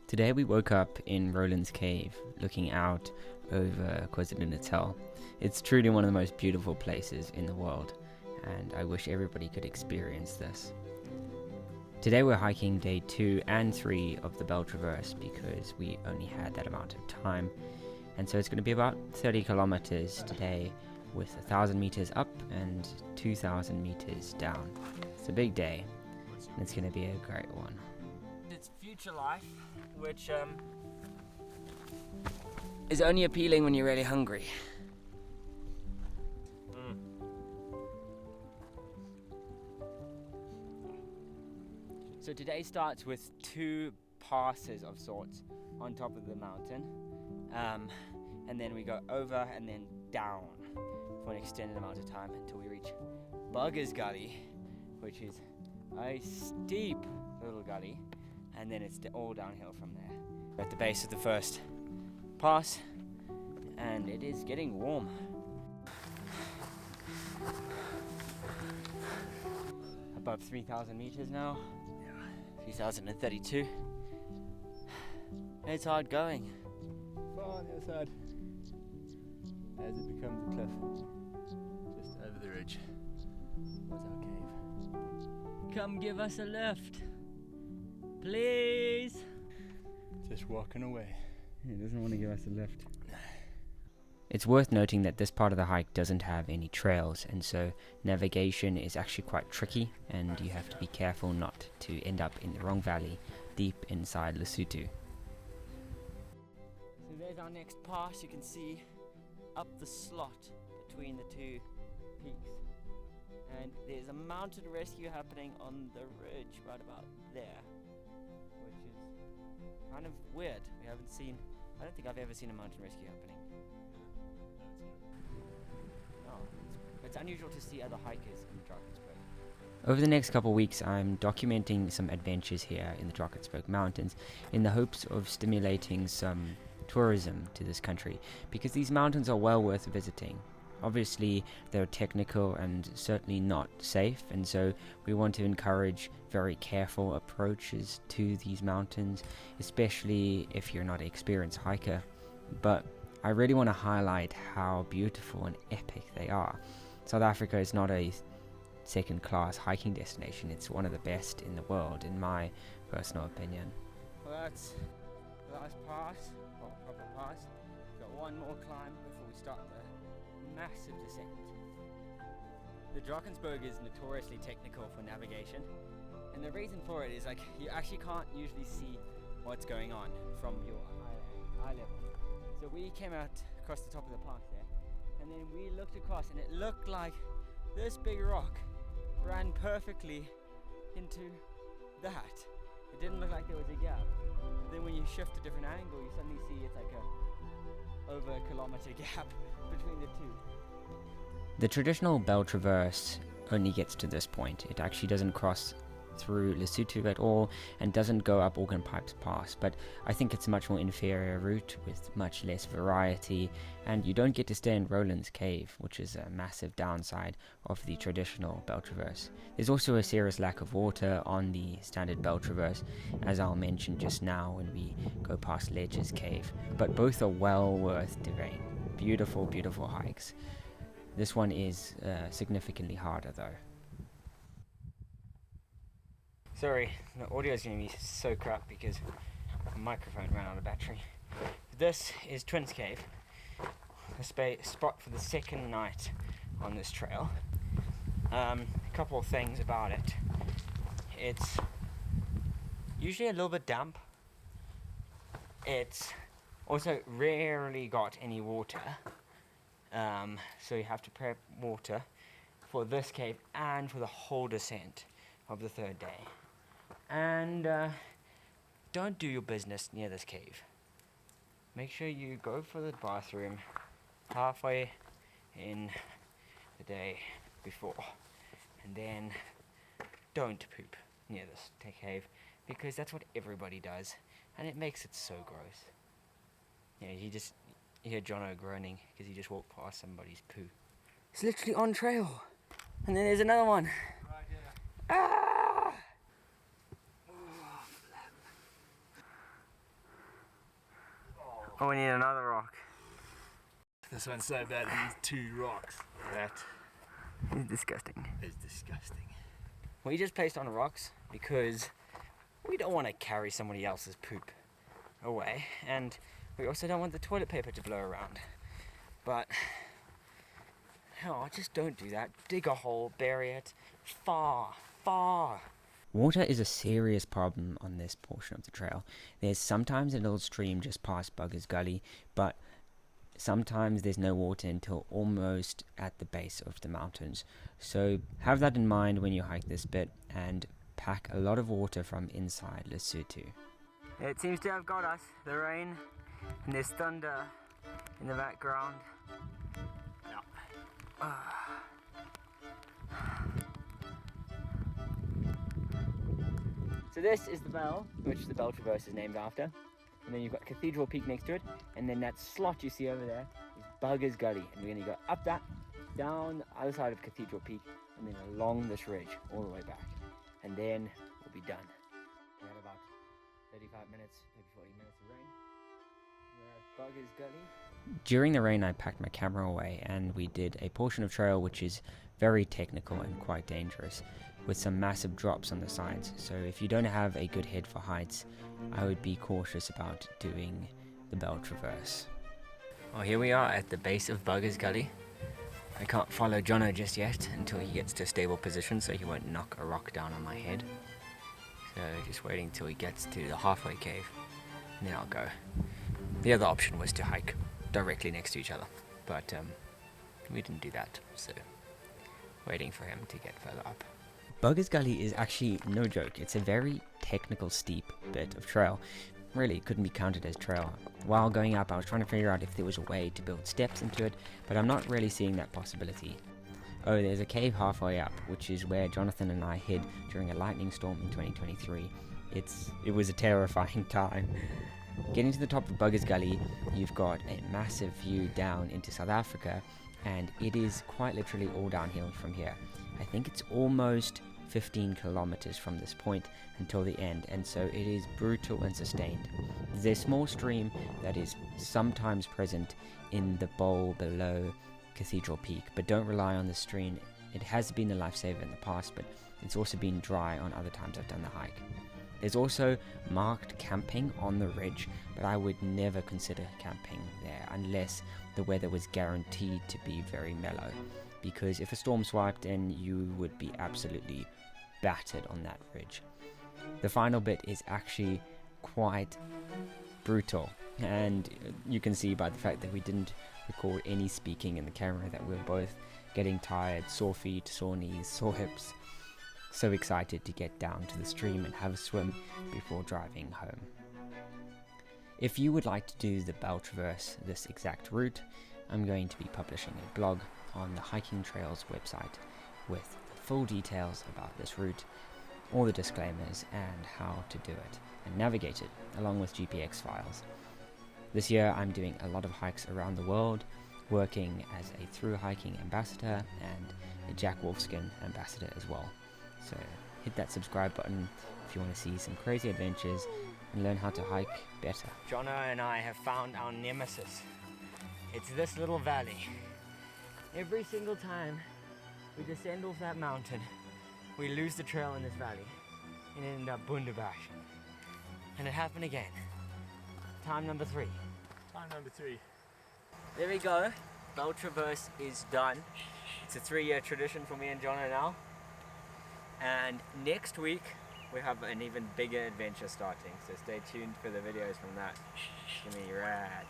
Today we woke up in Rolands cave, looking out over KwaZulu-Natal. It's truly one of the most beautiful places in the world, and I wish everybody could experience this. Today we're hiking day 2 and 3 of the Belt Traverse because we only had that amount of time, and so it's going to be about 30 kilometers today with 1,000 meters up and 2,000 meters down. It's a big day, and it's going to be a great one. It's future life, which is only appealing when you're really hungry. So today starts with 2 passes of sorts on top of the mountain, and then we go over and then down for an extended amount of time until we reach Bugger's Gully, which is a steep little gully, and then it's all downhill from there. We're at the base of the first pass, and it is getting warm. Above 3,000 meters now. 3,032. It's hard going. Far on the other side, as it becomes a cliff, just over the ridge, was our cave. Come give us a lift, please. Just walking away. He doesn't want to give us a lift. It's worth noting that this part of the hike doesn't have any trails, and so navigation is actually quite tricky, and you have to be careful not to end up in the wrong valley deep inside Lesotho. So there's our next pass. You can see up the slot between the 2 peaks, and there's a mountain rescue happening on the ridge right about there, which is kind of weird. I don't think I've ever seen a mountain rescue happening. It's unusual to see other hikers in Drakensberg. Over the next couple of weeks, I'm documenting some adventures here in the Drakensberg Mountains in the hopes of stimulating some tourism to this country, because these mountains are well worth visiting. Obviously, they're technical and certainly not safe, and so we want to encourage very careful approaches to these mountains, especially if you're not an experienced hiker. But I really want to highlight how beautiful and epic they are. South Africa is not a second-class hiking destination. It's one of the best in the world, in my personal opinion. Well, that's the last pass, or proper pass. We've got one more climb before we start the massive descent. The Drakensberg is notoriously technical for navigation, and the reason for it is you actually can't usually see what's going on from your eye level. So we came out across the top of the pass there, and then we looked across, and it looked like this big rock ran perfectly into that. It didn't look like there was a gap. But then when you shift a different angle, you suddenly see it's like over a kilometer gap between the 2. The traditional Belt Traverse only gets to this point. It actually doesn't cross through Lesotho at all, and doesn't go up Organ Pipes Pass, but I think it's a much more inferior route with much less variety, and you don't get to stay in Rolands Cave, which is a massive downside of the traditional Belt Traverse. There's also a serious lack of water on the standard Belt Traverse, as I'll mention just now when we go past Ledger's Cave, but both are well worth doing. Beautiful, beautiful hikes. This one is significantly harder though. Sorry, the audio is going to be so crap because the microphone ran out of battery. This is Twins Cave, a spot for the second night on this trail. A couple of things about it. It's usually a little bit damp. It's also rarely got any water, so you have to prep water for this cave and for the whole descent of the 3rd day. And don't do your business near this cave. Make sure you go for the bathroom halfway in the day before, and then don't poop near this cave, because that's what everybody does, and it makes it so gross. Yeah, you hear Jono groaning because he just walked past somebody's poo. It's literally on trail, and then there's another one. Right here. Ah! Oh, we need another rock. This one's so bad, it needs 2 rocks. That It's disgusting. is disgusting. We just placed on rocks because we don't want to carry somebody else's poop away, and we also don't want the toilet paper to blow around. But no, just don't do that. Dig a hole, bury it far, far. Water is a serious problem on this portion of the trail. There's sometimes a little stream just past Bugger's Gully, but sometimes there's no water until almost at the base of the mountains. So have that in mind when you hike this bit, and pack a lot of water from inside Lesotho. It seems to have got us, the rain, and there's thunder in the background. Yeah. So this is the bell, which the bell traverse is named after. And then you've got Cathedral Peak next to it, and then that slot you see over there is Bugger's Gully. And we're going to go up that, down the other side of Cathedral Peak, and then along this ridge, all the way back. And then we'll be done. We had about 35 minutes, maybe 40 minutes of rain. We're at Bugger's Gully. During the rain, I packed my camera away, and we did a portion of trail which is very technical and quite dangerous, with some massive drops on the sides. So if you don't have a good head for heights, I would be cautious about doing the bell traverse. Well, here we are at the base of Bugger's Gully. I can't follow Jono just yet until he gets to a stable position so he won't knock a rock down on my head. So just waiting till he gets to the halfway cave, and then I'll go. The other option was to hike directly next to each other, but we didn't do that, so waiting for him to get further up. Bugger's Gully is actually no joke. It's a very technical, steep bit of trail. Really, it couldn't be counted as trail. While going up, I was trying to figure out if there was a way to build steps into it, but I'm not really seeing that possibility. Oh, there's a cave halfway up, which is where Jonathan and I hid during a lightning storm in 2023. It was a terrifying time. Getting to the top of Bugger's Gully, you've got a massive view down into South Africa, and it is quite literally all downhill from here. I think it's almost 15 kilometers from this point until the end, and so it is brutal and sustained. There's a small stream that is sometimes present in the bowl below Cathedral Peak, but don't rely on the stream. It has been a lifesaver in the past, but it's also been dry on other times I've done the hike. There's also marked camping on the ridge, but I would never consider camping there unless the weather was guaranteed to be very mellow, because if a storm swiped in, you would be absolutely battered on that ridge. The final bit is actually quite brutal, and you can see by the fact that we didn't record any speaking in the camera that we were both getting tired, sore feet, sore knees, sore hips. So excited to get down to the stream and have a swim before driving home. If you would like to do the Bell Traverse this exact route, I'm going to be publishing a blog on the Hiking Trails website with the full details about this route, all the disclaimers and how to do it and navigate it, along with GPX files. This year I'm doing a lot of hikes around the world, working as a thru hiking ambassador and a Jack Wolfskin ambassador as well. So hit that subscribe button if you want to see some crazy adventures and learn how to hike better. Jono and I have found our nemesis. It's this little valley. Every single time we descend off that mountain, we lose the trail in this valley and end up Bundabash. And it happened again. Time number 3. Time number 3. There we go. Bell Traverse is done. It's a 3-year tradition for me and Jono now. And next week we have an even bigger adventure starting, so stay tuned for the videos from that. It's gonna be rad.